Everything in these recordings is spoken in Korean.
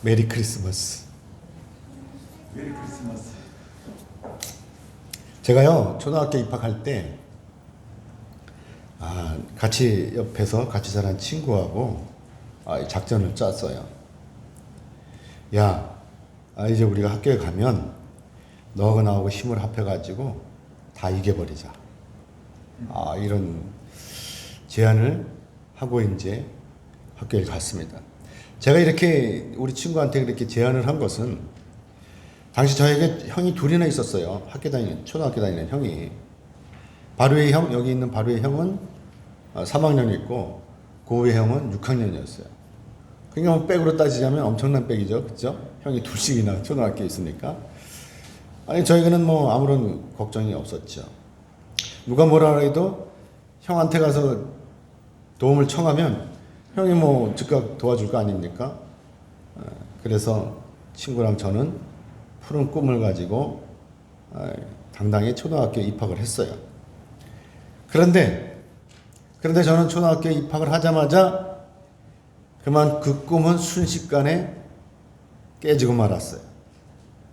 메리 크리스마스. 메리 크리스마스. 제가요 초등학교 입학할 때 같이 옆에서 같이 자란 친구하고 작전을 짰어요. 야, 이제 우리가 학교에 가면 너하고 나하고 힘을 합해가지고 다 이겨버리자. 이런 제안을 하고 이제 학교에 갔습니다. 제가 이렇게 우리 친구한테 그렇게 제안을 한 것은 당시 저에게 형이 둘이나 있었어요. 초등학교 다니는 형이. 바로의 형, 여기 있는 바로의 형은 3학년 있고 고우의 형은 6학년이었어요. 그러니까 뭐 백으로 따지자면 엄청난 백이죠. 그죠? 형이 둘씩이나 초등학교에 있으니까. 저희는 뭐 아무런 걱정이 없었죠. 누가 뭐라 해도 형한테 가서 도움을 청하면 형이 뭐 즉각 도와줄 거 아닙니까? 그래서 친구랑 저는 푸른 꿈을 가지고 당당히 초등학교에 입학을 했어요. 그런데 저는 초등학교에 입학을 하자마자 그만 그 꿈은 순식간에 깨지고 말았어요.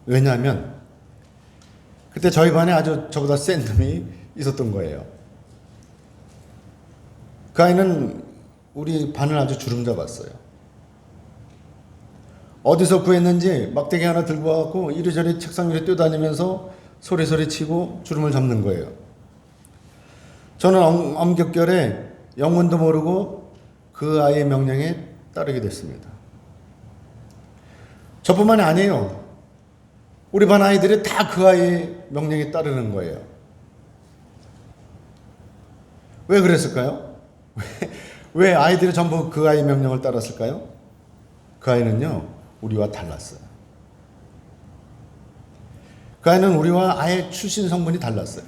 왜냐하면 그때 저희 반에 아주 저보다 센 놈이 있었던 거예요. 그 아이는 우리 반을 아주 주름 잡았어요. 어디서 구했는지 막대기 하나 들고 와갖고 이리저리 책상 위에 뛰어다니면서 소리소리 치고 주름을 잡는 거예요. 저는 엄격결에 영문도 모르고 그 아이의 명령에 따르게 됐습니다. 저뿐만이 아니에요. 우리 반 아이들이 다 그 아이의 명령에 따르는 거예요. 왜 그랬을까요? 왜 아이들이 전부 그 아이의 명령을 따랐을까요? 그 아이는요, 우리와 달랐어요. 그 아이는 우리와 아예 출신 성분이 달랐어요.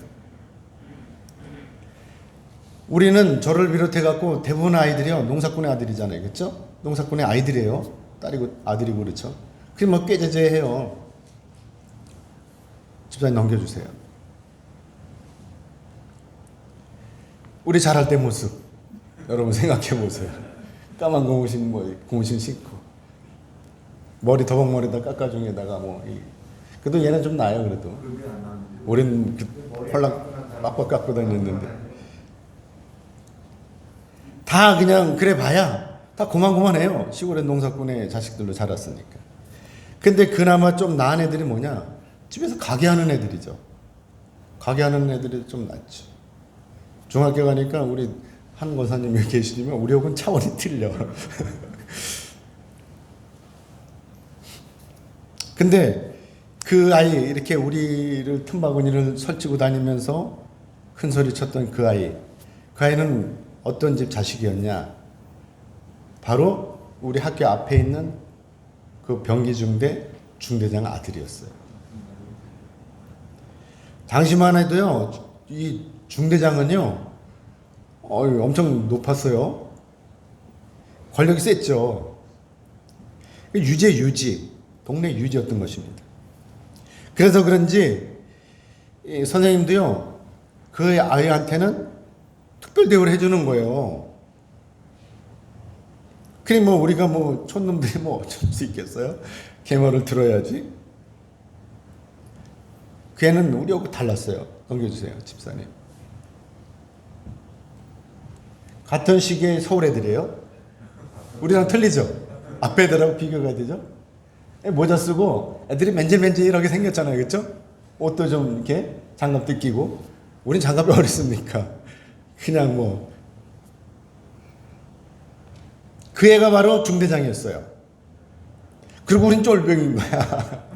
우리는 저를 비롯해갖고 대부분 아이들이요, 농사꾼의 아들이잖아요. 그렇죠? 농사꾼의 아이들이에요. 딸이고 아들이고 그렇죠? 그게 뭐 꾀죄죄해요. 집사님 넘겨주세요. 우리 자랄 때 모습 여러분 생각해 보세요. 까만 고무신 신고 머리 더벅머리다 깎아중에다가 그래도 얘는 좀 나아요. 그래도 우린 헐락 막박 깎고 다녔는데 다 그냥 그래 봐야 다 고만고만해요. 시골의 농사꾼의 자식들로 자랐으니까. 근데 그나마 좀 나은 애들이 뭐냐, 집에서 가게 하는 애들이죠. 가게 하는 애들이 좀 낫죠. 중학교 가니까 우리 한 권사님이 계시지만 우리하고는 차원이 틀려. 근데 그 아이, 이렇게 우리를 틈바구니를 설치고 다니면서 큰 소리 쳤던 그 아이는 어떤 집 자식이었냐? 바로 우리 학교 앞에 있는 그 병기중대 중대장 아들이었어요. 당시만 해도요, 이 중대장은요, 엄청 높았어요. 권력이 셌죠. 유지, 동네 유지였던 것입니다. 그래서 그런지 선생님도요, 그 아이한테는 특별 대우를 해주는 거예요. 그니 우리가 촌놈들이 어쩔 수 있겠어요? 걔말을 들어야지. 그 애는 우리하고 달랐어요. 넘겨주세요, 집사님. 같은 시기의 서울 애들이에요. 우리랑 틀리죠? 앞에 애들하고 비교가 되죠? 모자 쓰고 애들이 맨질맨질하게 생겼잖아요. 그렇죠? 옷도 좀 이렇게 장갑도 끼고. 우린 장갑이 어딨습니까? 그냥 그 애가 바로 중대장이었어요. 그리고 우린 쫄병인 거야.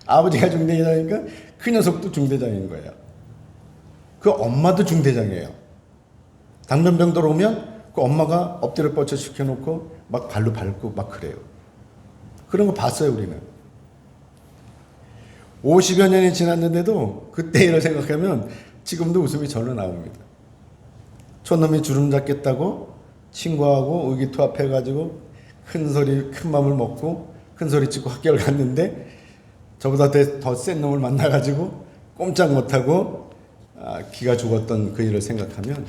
아버지가 중대장이니까 그 녀석도 중대장인 거예요. 그 엄마도 중대장이에요. 당면병들 오면 그 엄마가 엎드려 뻗쳐 시켜놓고 막 발로 밟고 막 그래요. 그런 거 봤어요, 우리는. 50여 년이 지났는데도 그때 일을 생각하면 지금도 웃음이 절로 나옵니다. 촌놈이 주름 잡겠다고 친구하고 의기투합해가지고 큰 맘을 먹고 큰 소리 치고 학교를 갔는데 저보다 더 센 놈을 만나가지고 꼼짝 못하고 기가 죽었던 그 일을 생각하면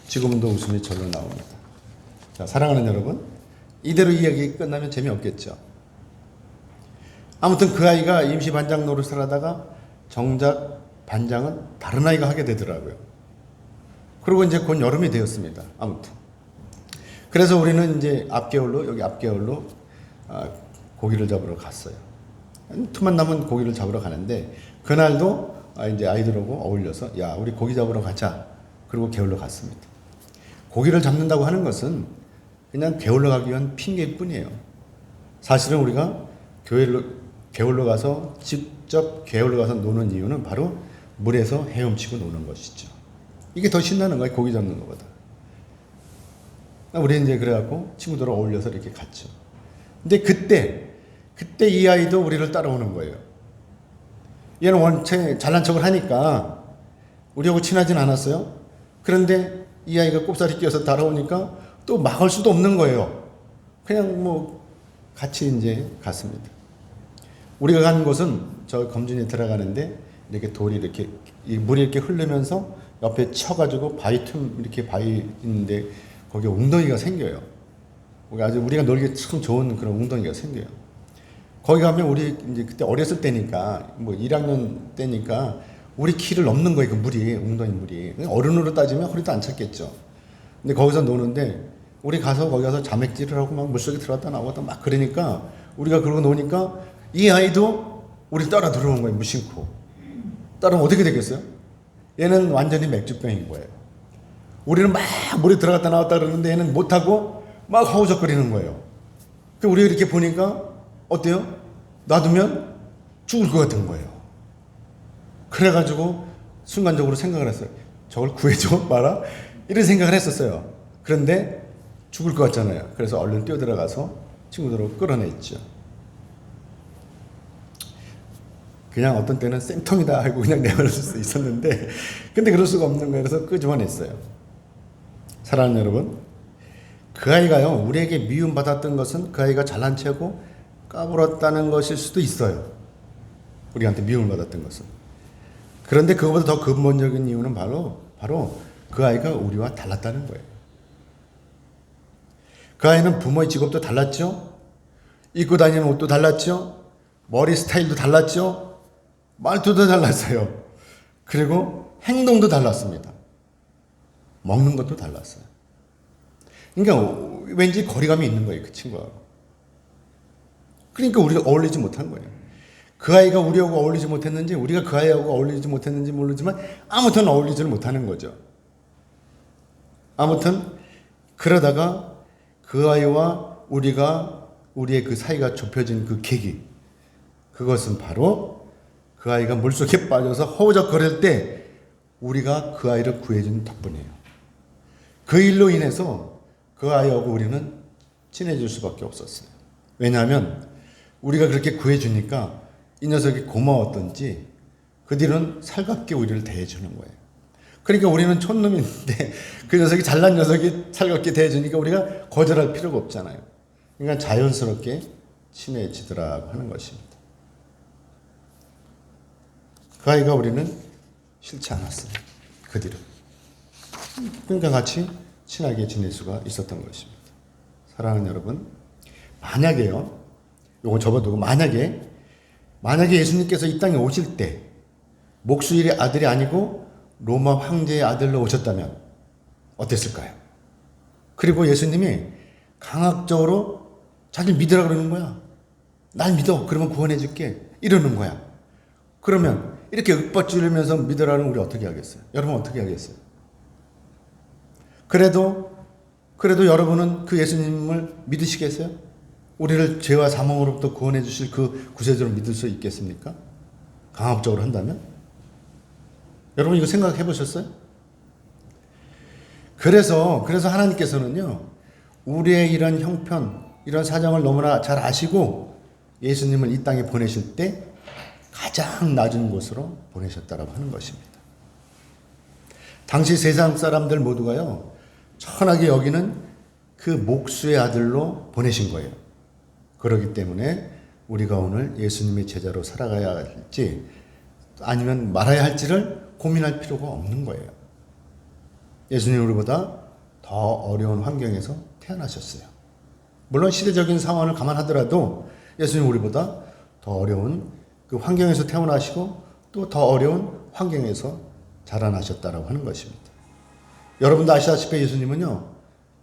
지금도 웃음이 절로 나옵니다. 자, 사랑하는 여러분, 이대로 이야기 끝나면 재미없겠죠. 아무튼 그 아이가 임시 반장 노릇을 하다가 정작 반장은 다른 아이가 하게 되더라고요. 그리고 이제 곧 여름이 되었습니다. 아무튼. 그래서 우리는 이제 여기 앞개울로 고기를 잡으러 갔어요. 틈만 나면 고기를 잡으러 가는데, 그날도 이제 아이들하고 어울려서, 야, 우리 고기 잡으러 가자. 그리고 개울로 갔습니다. 고기를 잡는다고 하는 것은 그냥 개울로 가기 위한 핑계일 뿐이에요. 사실은 우리가 개울로 가서 직접 개울로 가서 노는 이유는 바로 물에서 헤엄치고 노는 것이죠. 이게 더 신나는 거예요, 고기 잡는 것보다. 우리 이제 그래갖고 친구들하고 어울려서 이렇게 갔죠. 근데 그때 이 아이도 우리를 따라오는 거예요. 얘는 원체 잘난 척을 하니까 우리하고 친하진 않았어요. 그런데 이 아이가 꼽사리 끼어서 따라오니까 또 막을 수도 없는 거예요. 그냥 뭐 같이 이제 갔습니다. 우리가 가는 곳은 저 검준에 들어가는데 이렇게 돌이 이렇게 물이 이렇게 흐르면서 옆에 쳐가지고 이렇게 바위 있는데 거기에 웅덩이가 생겨요. 아주 우리가 놀기 참 좋은 그런 웅덩이가 생겨요. 거기 가면 우리 이제 그때 어렸을 때니까 뭐 1학년 때니까 우리 키를 넘는 거예요. 그 웅덩이 물이. 어른으로 따지면 허리도 안 찼겠죠. 근데 거기서 노는데 우리 거기 가서 자맥질을 하고 막 물속에 들어갔다 나오다 막 그러니까 우리가 그러고 노니까 이 아이도 우리 따라 들어온 거예요. 무심코. 따라오면 어떻게 되겠어요? 얘는 완전히 맥주병인 거예요. 우리는 막 물에 들어갔다 나왔다 그러는데 얘는 못하고 막 허우적거리는 거예요. 우리가 이렇게 보니까 어때요? 놔두면 죽을 것 같은 거예요. 그래가지고 순간적으로 생각을 했어요. 저걸 구해줘 마라? 이런 생각을 했었어요. 그런데 죽을 것 같잖아요. 그래서 얼른 뛰어들어가서 친구들하고 끌어냈죠. 그냥 어떤 때는 생통이다 하고 그냥 내버릴 수 있었는데, 근데 그럴 수가 없는 거예요. 그래서 끄집어냈어요. 사랑하는 여러분, 그 아이가요, 우리에게 미움받았던 것은 그 아이가 잘난 체하고 까불었다는 것일 수도 있어요. 우리한테 미움을 받았던 것은. 그런데 그것보다 더 근본적인 이유는 바로 그 아이가 우리와 달랐다는 거예요. 그 아이는 부모의 직업도 달랐죠. 입고 다니는 옷도 달랐죠. 머리 스타일도 달랐죠. 말투도 달랐어요. 그리고 행동도 달랐습니다. 먹는 것도 달랐어요. 그러니까 왠지 거리감이 있는 거예요, 그 친구하고. 그러니까 우리가 어울리지 못한 거예요. 그 아이가 우리하고 어울리지 못했는지, 우리가 그 아이하고 어울리지 못했는지 모르지만 아무튼 어울리지를 못하는 거죠. 아무튼 그러다가 그 아이와 우리의 그 사이가 좁혀진 그 계기, 그것은 바로 그 아이가 물속에 빠져서 허우적거릴 때 우리가 그 아이를 구해준 덕분이에요. 그 일로 인해서 그 아이하고 우리는 친해질 수밖에 없었어요. 왜냐하면 우리가 그렇게 구해주니까 이 녀석이 고마웠던지 그 뒤로는 살갑게 우리를 대해주는 거예요. 그러니까 우리는 촌놈인데 그 녀석이 잘난 녀석이 살갑게 대해주니까 우리가 거절할 필요가 없잖아요. 그러니까 자연스럽게 친해지더라고 하는 것입니다. 그 아이가 우리는 싫지 않았어요. 그 뒤로. 그러니까 같이 친하게 지낼 수가 있었던 것입니다. 사랑하는 여러분, 만약에요, 요거 접어두고 만약에 예수님께서 이 땅에 오실 때 목수일의 아들이 아니고 로마 황제의 아들로 오셨다면 어땠을까요? 그리고 예수님이 강압적으로 자기를 믿으라 그러는 거야. 날 믿어. 그러면 구원해 줄게. 이러는 거야. 그러면 이렇게 윽박지르면서 믿으라는 우리 어떻게 하겠어요? 여러분 어떻게 하겠어요? 그래도 여러분은 그 예수님을 믿으시겠어요? 우리를 죄와 사망으로부터 구원해 주실 그 구세주를 믿을 수 있겠습니까? 강압적으로 한다면? 여러분 이거 생각해 보셨어요? 그래서 하나님께서는요, 우리의 이런 형편, 이런 사정을 너무나 잘 아시고 예수님을 이 땅에 보내실 때 가장 낮은 곳으로 보내셨다라고 하는 것입니다. 당시 세상 사람들 모두가요, 천하게 여기는 그 목수의 아들로 보내신 거예요. 그렇기 때문에 우리가 오늘 예수님의 제자로 살아가야 할지 아니면 말아야 할지를 고민할 필요가 없는 거예요. 예수님은 우리보다 더 어려운 환경에서 태어나셨어요. 물론 시대적인 상황을 감안하더라도 예수님은 우리보다 더 어려운 그 환경에서 태어나시고 또 더 어려운 환경에서 자라나셨다라고 하는 것입니다. 여러분도 아시다시피 예수님은요,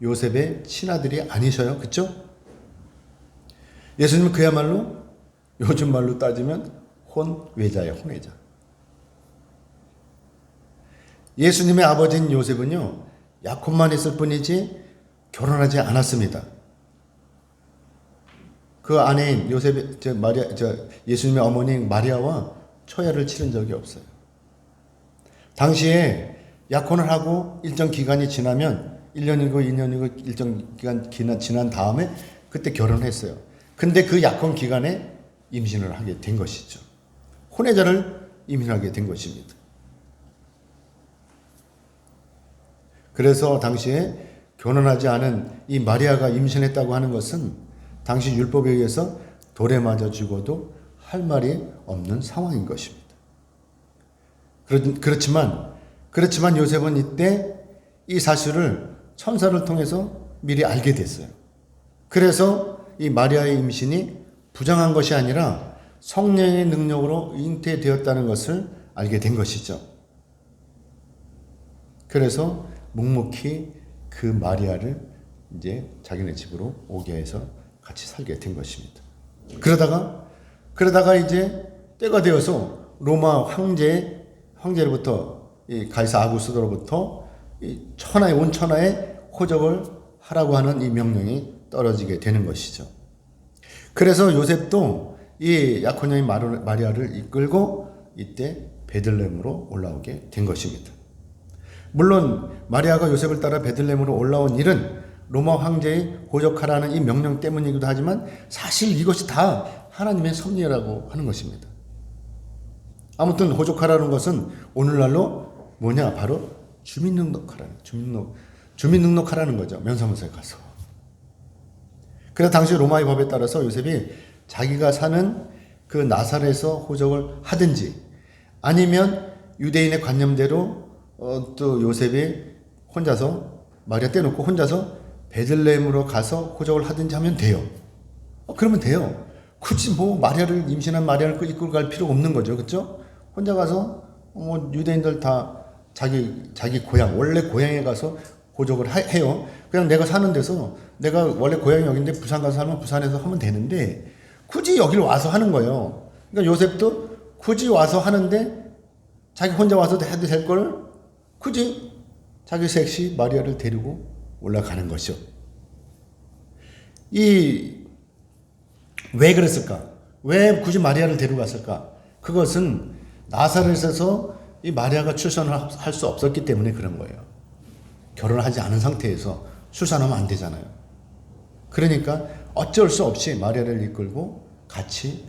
요셉의 친아들이 아니셔요. 그렇죠? 예수님은 그야말로 요즘 말로 따지면 혼외자예요. 혼외자. 예수님의 아버지인 요셉은요, 약혼만 했을 뿐이지 결혼하지 않았습니다. 그 아내인 예수님의 어머니인 마리아와 초야를 치른 적이 없어요. 당시에 약혼을 하고 일정 기간이 지나면 1년이고 2년이고 일정 기간 지난 다음에 그때 결혼했어요. 근데 그 약혼 기간에 임신을 하게 된 것이죠. 혼외자를 임신하게 된 것입니다. 그래서 당시에 결혼하지 않은 이 마리아가 임신했다고 하는 것은 당시 율법에 의해서 돌에 맞아 죽어도 할 말이 없는 상황인 것입니다. 그렇지만 요셉은 이때 이 사실을 천사를 통해서 미리 알게 됐어요. 그래서 이 마리아의 임신이 부정한 것이 아니라 성령의 능력으로 잉태되었다는 것을 알게 된 것이죠. 그래서 묵묵히 그 마리아를 이제 자기네 집으로 오게 해서 같이 살게 된 것입니다. 그러다가 이제 때가 되어서 로마 황제로부터 이 가이사 아구스도로부터 이 온 천하에 호적을 하라고 하는 이 명령이 떨어지게 되는 것이죠. 그래서 요셉도 이 약혼녀인 마리아를 이끌고 이때 베들레헴으로 올라오게 된 것입니다. 물론 마리아가 요셉을 따라 베들레헴으로 올라온 일은 로마 황제의 호적하라는 이 명령 때문이기도 하지만 사실 이것이 다 하나님의 섭리라고 하는 것입니다. 아무튼 호적하라는 것은 오늘날로 뭐냐? 바로 주민등록하라는 거죠. 면사무소에 가서. 그래서 당시 로마의 법에 따라서 요셉이 자기가 사는 그 나사렛에서 호적을 하든지 아니면 유대인의 관념대로 또 요셉이 혼자서 마리아 떼놓고 혼자서 베들레헴으로 가서 호적을 하든지 하면 돼요. 그러면 돼요. 굳이 뭐 임신한 마리아를 이끌고 갈 필요가 없는 거죠. 그렇죠? 혼자 가서 유대인들 다 자기 고향, 원래 고향에 가서 호적을 해요. 그냥 내가 사는 데서 내가 원래 고향이 여기인데 부산 가서 살면 부산에서 하면 되는데 굳이 여기를 와서 하는 거예요. 그러니까 요셉도 굳이 와서 하는데 자기 혼자 와서 해도 될 걸 굳이 자기 섹시 마리아를 데리고 올라가는 것이죠. 왜 그랬을까? 왜 굳이 마리아를 데리고 갔을까? 그것은 나사렛에서 이 마리아가 출산을 할 수 없었기 때문에 그런 거예요. 결혼하지 않은 상태에서 출산하면 안 되잖아요. 그러니까 어쩔 수 없이 마리아를 이끌고 같이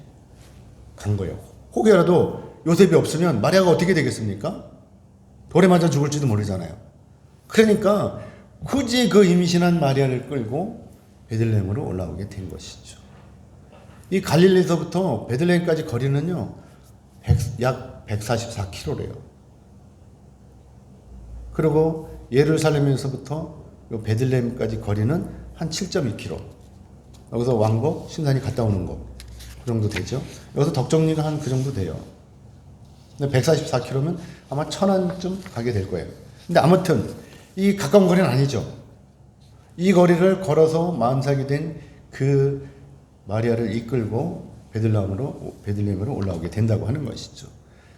간 거예요. 혹여라도 요셉이 없으면 마리아가 어떻게 되겠습니까? 돌에 맞아 죽을지도 모르잖아요. 그러니까 굳이 그 임신한 마리아를 끌고 베들레헴으로 올라오게 된 것이죠. 이 갈릴리에서부터 베들레헴까지 거리는요, 약 144km래요. 그리고 예루살렘에서부터 베들레헴까지 거리는 한 7.2km. 여기서 왕복 신산이 갔다 오는 거. 그 정도 되죠. 여기서 덕정리가 한 그 정도 돼요. 근데 144km면 아마 천안쯤 가게 될 거예요. 근데 아무튼 이 가까운 거리는 아니죠. 이 거리를 걸어서 만삭이 된 그 마리아를 이끌고 베들레헴으로 올라오게 된다고 하는 것이죠.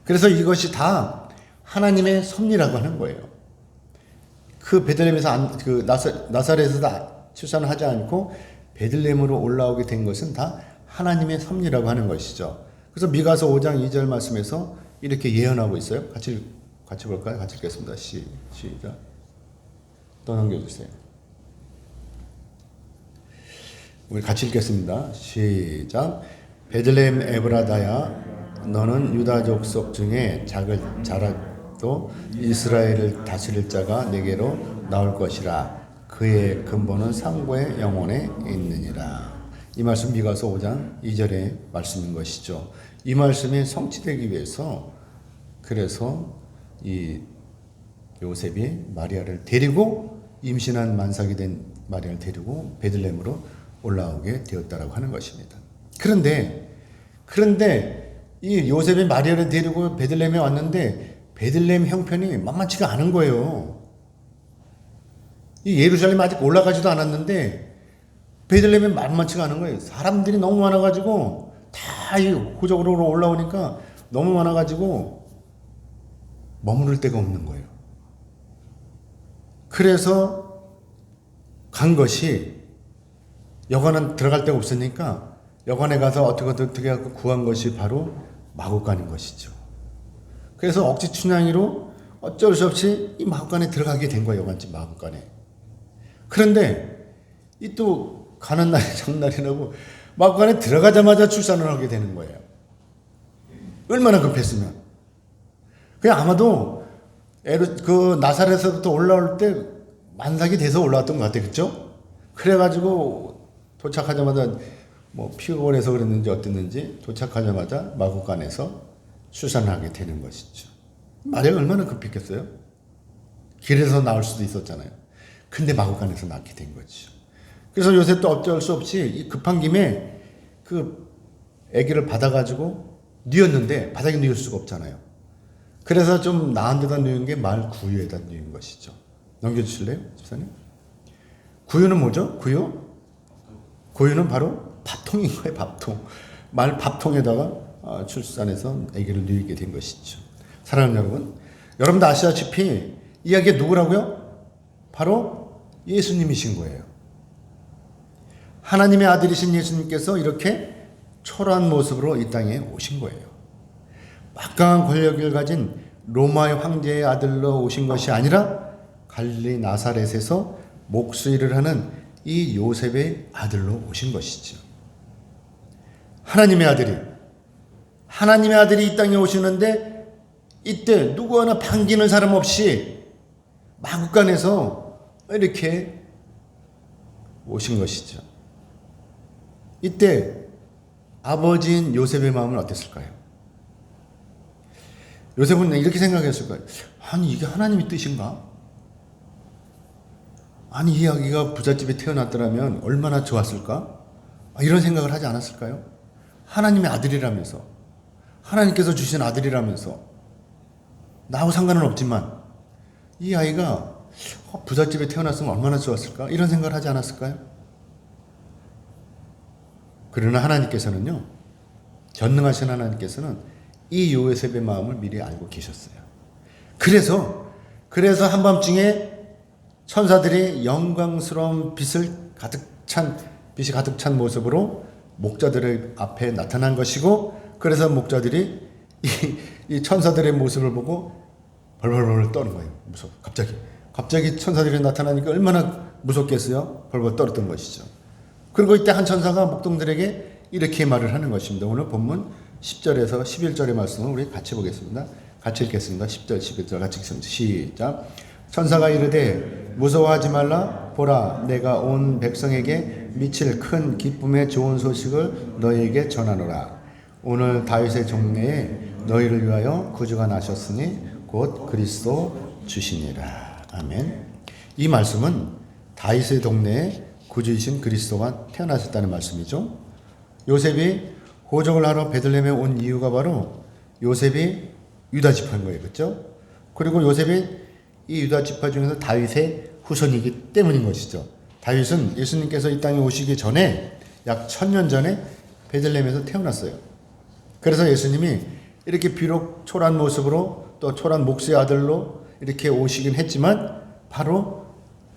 그래서 이것이 다 하나님의 섭리라고 하는 거예요. 그 베들레헴에서 나사렛에서 출산을 하지 않고 베들레헴으로 올라오게 된 것은 다 하나님의 섭리라고 하는 것이죠. 그래서 미가서 5장 2절 말씀에서 이렇게 예언하고 있어요. 같이 볼까요? 같이 읽겠습니다. 시작. 또 넘겨주세요. 우리 같이 읽겠습니다. 시작. 베들레헴 에브라다야, 너는 유다 족속 중에 자라도 이스라엘을 다스릴 자가 내게로 나올 것이라. 그의 근본은 상고의 영혼에 있느니라. 이 말씀 미가서 5장 2절의 말씀인 것이죠. 이 말씀이 성취되기 위해서 그래서 이 요셉이 마리아를 데리고 임신한 만삭이 된 마리아를 데리고 베들레헴으로 올라오게 되었다라고 하는 것입니다. 그런데 그런데 이 요셉이 마리아를 데리고 베들레헴에 왔는데 베들레헴 형편이 만만치가 않은 거예요. 이 예루살렘 아직 올라가지도 않았는데 베들레헴이 만만치가 않은 거예요. 사람들이 너무 많아가지고 다 이 호적으로 올라오니까 너무 많아가지고 머무를 데가 없는 거예요. 그래서 간 것이 여관은 들어갈 데가 없으니까 여관에 가서 어떻게 하고 구한 것이 바로 마구간인 것이죠. 그래서 억지 춘향이로 어쩔 수 없이 이 마구간에 들어가게 된 거예요. 여관집 마구간에. 그런데 이 또 가는 날이 장날이라고 마구간에 들어가자마자 출산을 하게 되는 거예요. 얼마나 급했으면. 그냥 아마도 그 나사렛에서부터 올라올 때 만삭이 돼서 올라왔던 것 같아요. 그렇죠? 그래가지고 도착하자마자 뭐 피곤해서 그랬는지 어땠는지 도착하자마자 마구간에서 출산을 하게 되는 것이죠. 마리아가 얼마나 급했겠어요? 길에서 나올 수도 있었잖아요. 근데 마구간에서 낳게 된 거죠. 그래서 요새 또 어쩔 수 없이 이 급한 김에 그 아기를 받아가지고 뉘었는데 바닥에 뉘을 수가 없잖아요. 그래서 좀 나은 데다 뉘은 게 말 구유에다 뉘은 것이죠. 넘겨주실래요, 집사님? 구유는 뭐죠? 구유는 바로 밥통인 거예요, 밥통. 말 밥통에다가 출산해서 아기를 뉘게 된 것이죠. 사랑하는 여러분, 여러분도 아시다시피 이 아기가 누구라고요? 바로 예수님이신 거예요. 하나님의 아들이신 예수님께서 이렇게 초라한 모습으로 이 땅에 오신 거예요. 막강한 권력을 가진 로마의 황제의 아들로 오신 것이 아니라 갈릴리 나사렛에서 목수일을 하는 이 요셉의 아들로 오신 것이죠. 하나님의 아들이 이 땅에 오시는데 이때 누구 하나 반기는 사람 없이 마구간에서 이렇게 오신 것이죠. 이때 아버지인 요셉의 마음은 어땠을까요? 요셉은 이렇게 생각했을 거예요. 아니 이게 하나님의 뜻인가? 아니 이 아기가 부잣집에 태어났더라면 얼마나 좋았을까? 이런 생각을 하지 않았을까요? 하나님의 아들이라면서, 하나님께서 주신 아들이라면서, 나하고 상관은 없지만 이 아이가 부잣집에 태어났으면 얼마나 좋았을까? 이런 생각을 하지 않았을까요? 그러나 하나님께서는요, 전능하신 하나님께서는 이 요셉의 마음을 미리 알고 계셨어요. 그래서 한밤중에 천사들이 영광스러운 빛이 가득 찬 모습으로 목자들의 앞에 나타난 것이고, 그래서 목자들이 이 천사들의 모습을 보고 벌벌벌 떠는 거예요. 무서워. 갑자기 천사들이 나타나니까 얼마나 무섭겠어요? 벌벌 떨었던 것이죠. 그리고 이때 한 천사가 목동들에게 이렇게 말을 하는 것입니다. 오늘 본문 10절에서 11절의 말씀을 우리 같이 보겠습니다. 같이 읽겠습니다. 10절, 11절 같이 읽습니다. 시작. 천사가 이르되 무서워하지 말라. 보라, 내가 온 백성에게 미칠 큰 기쁨의 좋은 소식을 너희에게 전하노라. 오늘 다윗의 종래에 너희를 위하여 구주가 나셨으니 곧 그리스도 주시니라. 아멘. 이 말씀은 다윗의 동네에 구주이신 그리스도가 태어나셨다는 말씀이죠. 요셉이 호적을 하러 베들레헴에 온 이유가 바로 요셉이 유다 지파인 거예요. 그렇죠? 그리고 요셉이 이 유다 지파 중에서 다윗의 후손이기 때문인 것이죠. 다윗은 예수님께서 이 땅에 오시기 전에 약 1000년 전에 베들레헴에서 태어났어요. 그래서 예수님이 이렇게 비록 초라한 모습으로 또 초라한 목수의 아들로 이렇게 오시긴 했지만 바로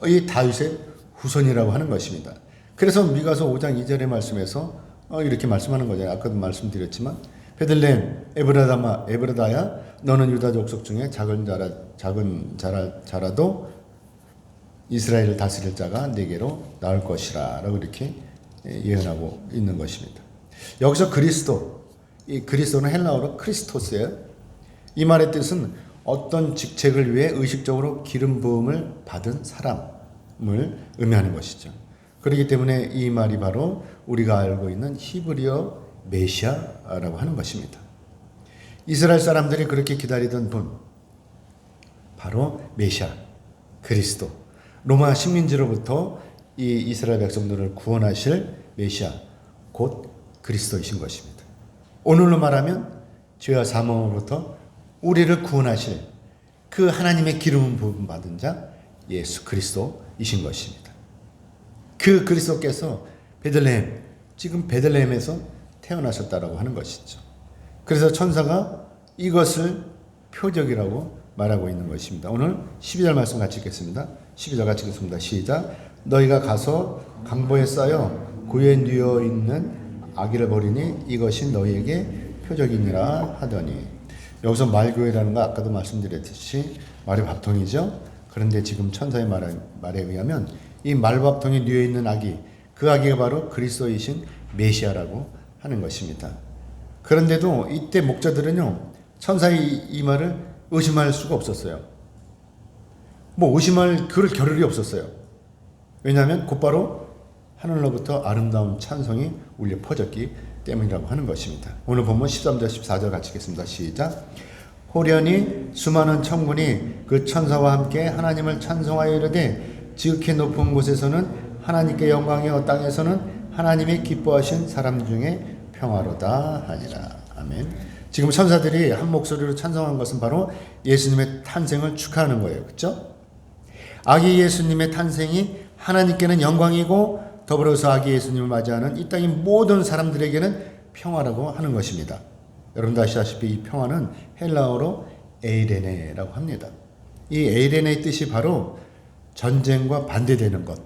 이 다윗의 후손이라고 하는 것입니다. 그래서 미가서 5장 2절의 말씀에서 이렇게 말씀하는 거잖아요. 아까도 말씀드렸지만 베들레헴 에브라다야 너는 유다 족속 중에 작은 자라도 이스라엘을 다스릴 자가 네게로 나올 것이라 라고 이렇게 예언하고 있는 것입니다. 여기서 이 그리스도는 헬라어로 크리스토스예요. 이 말의 뜻은 어떤 직책을 위해 의식적으로 기름 부음을 받은 사람을 의미하는 것이죠. 그렇기 때문에 이 말이 바로 우리가 알고 있는 히브리어 메시아라고 하는 것입니다. 이스라엘 사람들이 그렇게 기다리던 분, 바로 메시아, 그리스도, 로마 식민지로부터 이 이스라엘 백성들을 구원하실 메시아, 곧 그리스도이신 것입니다. 오늘로 말하면 죄와 사망으로부터 우리를 구원하실 그 하나님의 기름 부음 받은 자 예수 그리스도이신 것입니다. 그 그리스도께서 베들레헴, 지금 베들레헴에서 태어나셨다라고 하는 것이죠. 그래서 천사가 이것을 표적이라고 말하고 있는 것입니다. 오늘 12절 말씀 같이 읽겠습니다. 12절 같이 읽겠습니다. 시작. 너희가 가서 강보에 쌓여 구에 뉘어 있는 아기를 버리니 이것이 너희에게 표적이니라 하더니, 여기서 말구에라는 거 아까도 말씀드렸듯이 말이 밥통이죠. 그런데 지금 천사의 말에 의하면 이 말밥통에 뉘어 있는 아기, 그 아기가 바로 그리스도이신 메시아라고 하는 것입니다. 그런데도 이때 목자들은요, 천사의 이 말을 의심할 수가 없었어요. 뭐 의심할 그럴 겨를이 없었어요. 왜냐하면 곧바로 하늘로부터 아름다운 찬송이 울려 퍼졌기 때문이라고 하는 것입니다. 오늘 본문 13절 14절 같이 읽겠습니다. 시작. 호련히 수많은 천군이 그 천사와 함께 하나님을 찬송하여 이르되 지극히 높은 곳에서는 하나님께 영광이요 땅에서는 하나님이 기뻐하신 사람 중에 평화로다 하니라. 아멘. 지금 천사들이 한 목소리로 찬송한 것은 바로 예수님의 탄생을 축하하는 거예요. 그렇죠? 아기 예수님의 탄생이 하나님께는 영광이고 더불어서 아기 예수님을 맞이하는 이 땅의 모든 사람들에게는 평화라고 하는 것입니다. 여러분도 아시다시피 이 평화는 헬라어로 에이레네라고 합니다. 이 에이레네의 뜻이 바로 전쟁과 반대되는 것,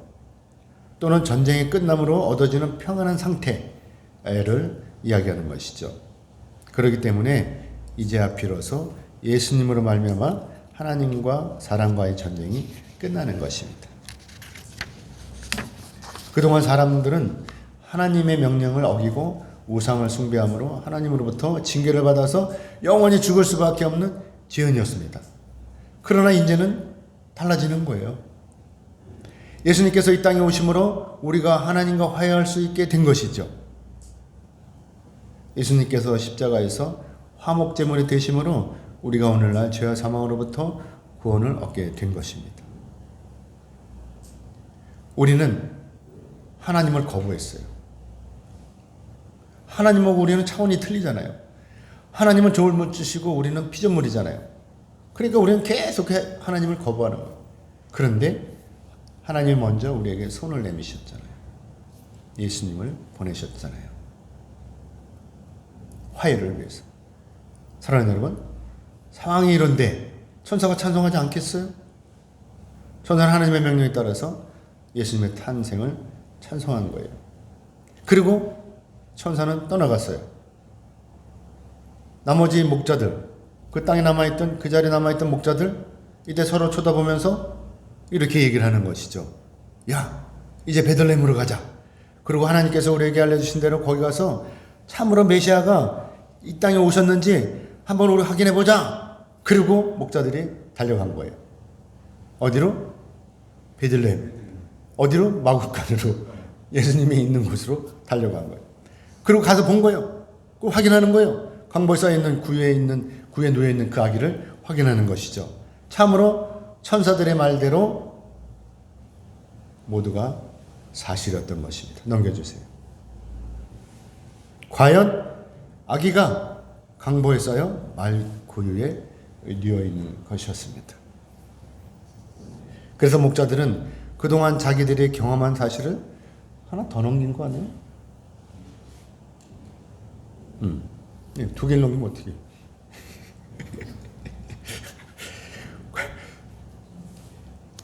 또는 전쟁이 끝남으로 얻어지는 평안한 상태를 이야기하는 것이죠. 그렇기 때문에 이제야 비로소 예수님으로 말미암아 하나님과 사람과의 전쟁이 끝나는 것입니다. 그동안 사람들은 하나님의 명령을 어기고 우상을 숭배함으로 하나님으로부터 징계를 받아서 영원히 죽을 수밖에 없는 죄인이었습니다. 그러나 이제는 달라지는 거예요. 예수님께서 이 땅에 오심으로 우리가 하나님과 화해할 수 있게 된 것이죠. 예수님께서 십자가에서 화목제물이 되심으로 우리가 오늘날 죄와 사망으로부터 구원을 얻게 된 것입니다. 우리는 하나님을 거부했어요. 하나님하고 우리는 차원이 틀리잖아요. 하나님은 좋은 주시고 우리는 피조물이잖아요. 그러니까 우리는 계속 하나님을 거부하는 거예요. 그런데 하나님이 먼저 우리에게 손을 내미셨잖아요. 예수님을 보내셨잖아요. 화해를 위해서. 사랑하는 여러분, 상황이 이런데 천사가 찬송하지 않겠어요? 천사는 하나님의 명령에 따라서 예수님의 탄생을 찬송한 거예요. 그리고 천사는 떠나갔어요. 나머지 목자들, 그 땅에 남아있던, 그 자리에 남아있던 목자들, 이때 서로 쳐다보면서 이렇게 얘기를 하는 것이죠. 야, 이제 베들레헴으로 가자. 그리고 하나님께서 우리에게 알려주신 대로 거기 가서 참으로 메시아가 이 땅에 오셨는지 한번 우리 확인해보자. 그리고 목자들이 달려간 거예요. 어디로? 베들레헴. 어디로? 마구간으로. 예수님이 있는 곳으로 달려간 거예요. 그리고 가서 본 거예요. 꼭 확인하는 거예요. 강보에 쌓여 있는 구에 누워 있는 그 아기를 확인하는 것이죠. 참으로 천사들의 말대로 모두가 사실이었던 것입니다. 넘겨주세요. 과연 아기가 강보에 쌓여 말구유에 누워 있는 것이었습니다. 그래서 목자들은 그동안 자기들이 경험한 사실을 하나 더 넘긴 거 아니에요? 두 개를 넘기면 어떻게 해요?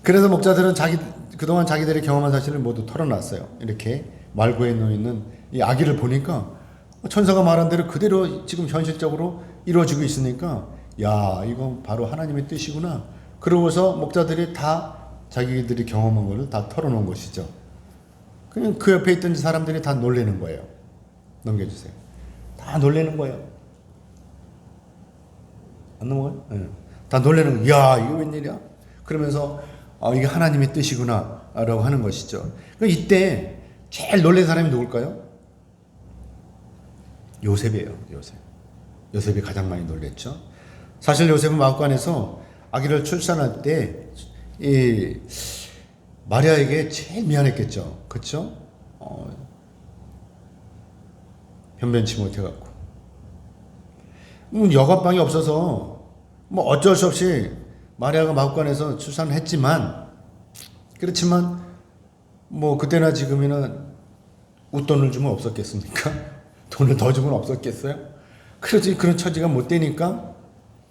그래서 목자들은 그동안 자기들이 경험한 사실을 모두 털어놨어요. 이렇게 말구에 놓여있는 이 아기를 보니까 천사가 말한 대로 그대로 지금 현실적으로 이루어지고 있으니까, 야, 이건 바로 하나님의 뜻이구나. 그러고서 목자들이 다 자기들이 경험한 것을 다 털어놓은 것이죠. 그냥 그 옆에 있던 사람들이 다 놀라는 거예요. 넘겨주세요. 다 놀라는 거예요. 안 넘어가요? 네. 다 놀라는 거예요. 야, 이거 웬일이야? 그러면서 이게 하나님의 뜻이구나 라고 하는 것이죠. 이때 제일 놀란 사람이 누굴까요? 요셉이에요. 요셉이 가장 많이 놀랬죠. 사실 요셉은 마구간에서 아기를 출산할 때 이 마리아에게 제일 미안했겠죠. 그렇죠? 변변치 못해갖고 여관방이 없어서 뭐 어쩔 수 없이 마리아가 마구간에서 출산을 했지만, 그렇지만 뭐 그때나 지금이나 웃돈을 주면 없었겠습니까? 돈을 더 주면 없었겠어요? 그러지, 그런 처지가 못 되니까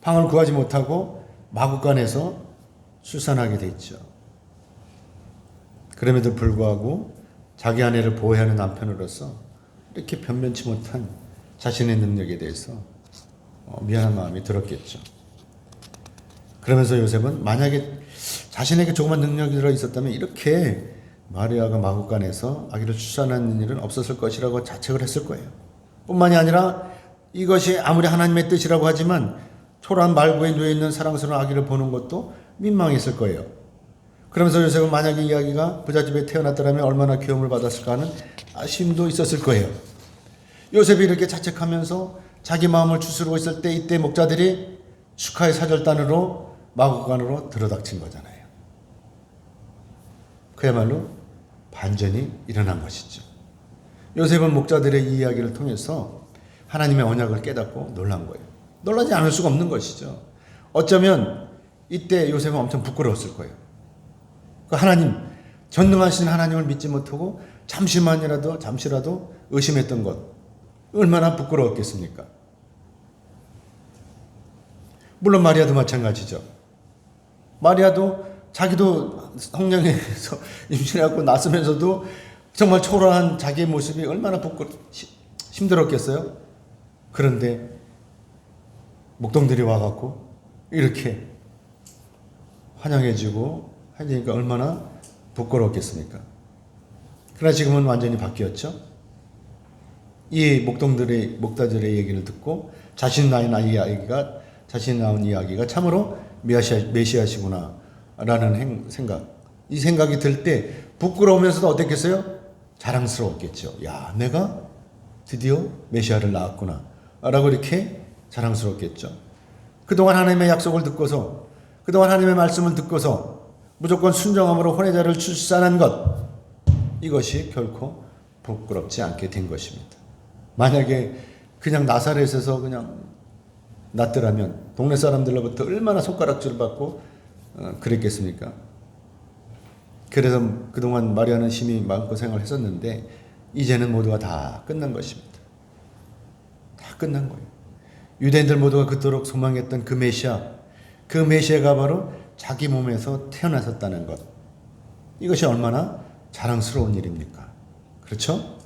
방을 구하지 못하고 마구간에서 출산하게 됐죠. 그럼에도 불구하고 자기 아내를 보호해야 하는 남편으로서 이렇게 변변치 못한 자신의 능력에 대해서 미안한 마음이 들었겠죠. 그러면서 요셉은 만약에 자신에게 조그만 능력이 들어 있었다면 이렇게 마리아가 마구간에서 아기를 출산하는 일은 없었을 것이라고 자책을 했을 거예요. 뿐만이 아니라 이것이 아무리 하나님의 뜻이라고 하지만 초라한 말구에 누워있는 사랑스러운 아기를 보는 것도 민망했을 거예요. 그러면서 요셉은 만약에 이 아기가 부잣집에 태어났더라면 얼마나 귀여움을 받았을까 하는 아쉬움도 있었을 거예요. 요셉이 이렇게 자책하면서 자기 마음을 추스르고 있을 때 이때 목자들이 축하의 사절단으로 마구간으로 들어닥친 거잖아요. 그야말로 반전이 일어난 것이죠. 요셉은 목자들의 이 이야기를 통해서 하나님의 언약을 깨닫고 놀란 거예요. 놀라지 않을 수가 없는 것이죠. 어쩌면 이때 요셉은 엄청 부끄러웠을 거예요. 그 하나님, 전능하신 하나님을 믿지 못하고 잠시라도 의심했던 것, 얼마나 부끄러웠겠습니까? 물론 마리아도 마찬가지죠. 마리아도 자기도 성령에서 임신하고 낳으면서도 정말 초라한 자기의 모습이 얼마나 힘들었겠어요? 그런데 목동들이 와갖고 이렇게 환영해주고 하니까 얼마나 부끄러웠겠습니까? 그러나 지금은 완전히 바뀌었죠. 이 목자들의 얘기를 듣고 자신이 낳은 이야기가 참으로 메시아시구나 라는 생각, 이 생각이 들 때 부끄러우면서도 어땠겠어요? 자랑스러웠겠죠. 야, 내가 드디어 메시아를 낳았구나 라고 이렇게 자랑스럽겠죠. 그동안 하나님의 약속을 듣고서, 그동안 하나님의 말씀을 듣고서 무조건 순종함으로 혼외자를 출산한 것, 이것이 결코 부끄럽지 않게 된 것입니다. 만약에 그냥 나사렛에서 그냥 낳더라면 동네 사람들로부터 얼마나 손가락질 받고 그랬겠습니까? 그래서 그동안 마리아는 심히 마음고생을 했었는데 이제는 모두가 다 끝난 것입니다. 다 끝난 거예요. 유대인들 모두가 그토록 소망했던 그 메시아가 바로 자기 몸에서 태어나셨다는 것, 이것이 얼마나 자랑스러운 일입니까? 그렇죠?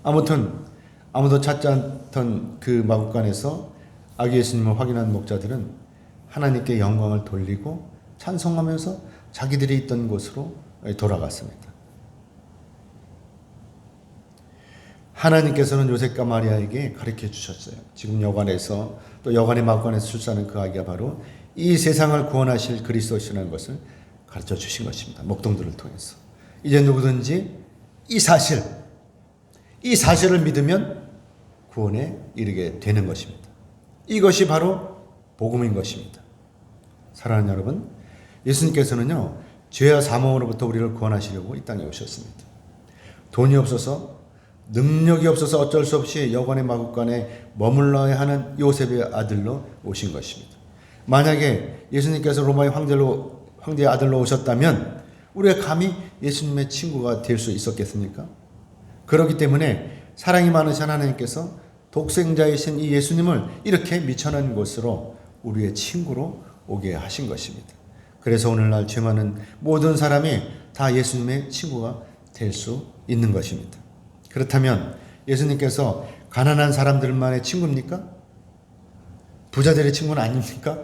아무튼 아무도 찾지 않던 그 마구간에서 아기 예수님을 확인한 목자들은 하나님께 영광을 돌리고 찬송하면서 자기들이 있던 곳으로 돌아갔습니다. 하나님께서는 요셉과 마리아에게 가르쳐 주셨어요. 지금 여관에서 또 여관의 마구간에서 출산한 그 아기가 바로 이 세상을 구원하실 그리스도시라는 것을 가르쳐 주신 것입니다. 목동들을 통해서. 이제 누구든지 이 사실을 믿으면 구원에 이르게 되는 것입니다. 이것이 바로 복음인 것입니다. 사랑하는 여러분, 예수님께서는요, 죄와 사망으로부터 우리를 구원하시려고 이 땅에 오셨습니다. 돈이 없어서, 능력이 없어서 어쩔 수 없이 여관의 마구간에 머물러야 하는 요셉의 아들로 오신 것입니다. 만약에 예수님께서 로마의 황제의 아들로 오셨다면 우리가 감히 예수님의 친구가 될 수 있었겠습니까? 그렇기 때문에 사랑이 많으신 하나님께서 독생자이신 이 예수님을 이렇게 미천한 곳으로 우리의 친구로 오게 하신 것입니다. 그래서 오늘날 죄 많은 모든 사람이 다 예수님의 친구가 될 수 있는 것입니다. 그렇다면 예수님께서 가난한 사람들만의 친구입니까? 부자들의 친구는 아닙니까?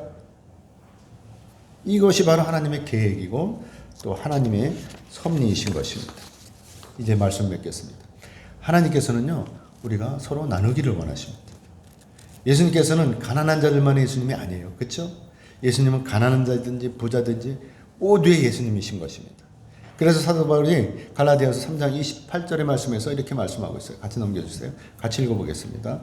이것이 바로 하나님의 계획이고 또 하나님의 섭리이신 것입니다. 이제 말씀 맺겠습니다. 하나님께서는요, 우리가 서로 나누기를 원하십니다. 예수님께서는 가난한 자들만의 예수님이 아니에요. 그렇죠? 예수님은 가난한 자든지 부자든지 모두의 예수님이신 것입니다. 그래서 사도 바울이 갈라디아서 3장 28절의 말씀에서 이렇게 말씀하고 있어요. 같이 넘겨주세요. 같이 읽어보겠습니다.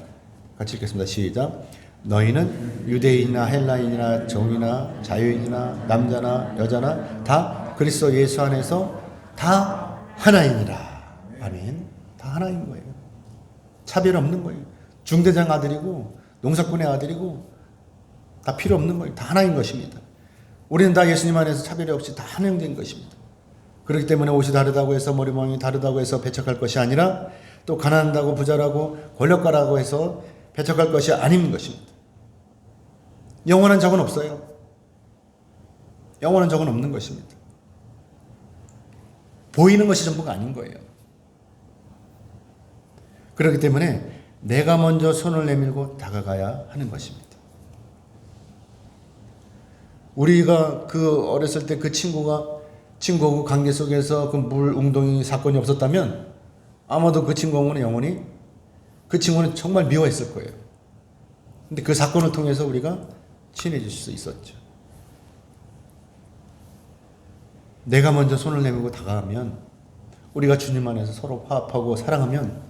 같이 읽겠습니다. 시작. 너희는 유대인이나 헬라인이나 종이나 자유인이나 남자나 여자나 다 그리스도 예수 안에서 다 하나이니라. 아멘. 다 하나인 거예요. 차별 없는 거예요. 중대장 아들이고 농사꾼의 아들이고 다 필요 없는 거예요. 다 하나인 것입니다. 우리는 다 예수님 안에서 차별이 없이 다 하나된 것입니다. 그렇기 때문에 옷이 다르다고 해서 머리 모양이 다르다고 해서 배척할 것이 아니라 또 가난하다고 부자라고 권력가라고 해서 배척할 것이 아닌 것입니다. 영원한 적은 없어요. 영원한 적은 없는 것입니다. 보이는 것이 전부가 아닌 거예요. 그렇기 때문에 내가 먼저 손을 내밀고 다가가야 하는 것입니다. 우리가 그 어렸을 때 그 친구하고 관계 속에서 그 물 웅덩이 사건이 없었다면 아마도 그 친구하고는 영원히 그 친구는 정말 미워했을 거예요. 근데 그 사건을 통해서 우리가 친해질 수 있었죠. 내가 먼저 손을 내밀고 다가가면 우리가 주님 안에서 서로 화합하고 사랑하면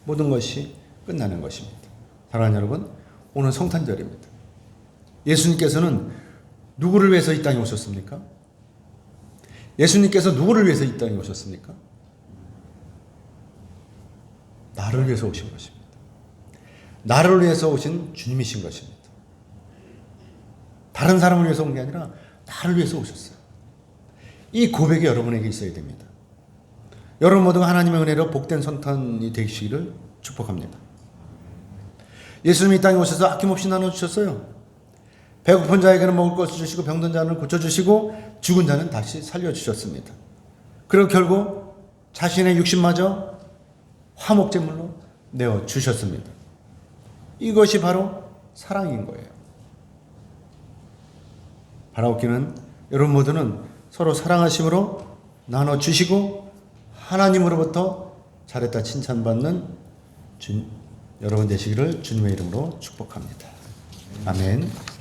모든 것이 끝나는 것입니다. 사랑하는 여러분, 오늘 성탄절입니다. 예수님께서는 누구를 위해서 이 땅에 오셨습니까? 예수님께서 누구를 위해서 이 땅에 오셨습니까? 나를 위해서 오신 것입니다. 나를 위해서 오신 주님이신 것입니다. 다른 사람을 위해서 온 게 아니라 나를 위해서 오셨어요. 이 고백이 여러분에게 있어야 됩니다. 여러분 모두가 하나님의 은혜로 복된 성탄이 되시기를 축복합니다. 예수님이 이 땅에 오셔서 아낌없이 나눠주셨어요. 배고픈 자에게는 먹을 것을 주시고 병든 자는 고쳐주시고 죽은 자는 다시 살려주셨습니다. 그리고 결국 자신의 육신마저 화목제물로 내어주셨습니다. 이것이 바로 사랑인 거예요. 바라옵기는 여러분 모두는 서로 사랑하심으로 나눠주시고 하나님으로부터 잘했다 칭찬받는 여러분 되시기를 주님의 이름으로 축복합니다. 아멘.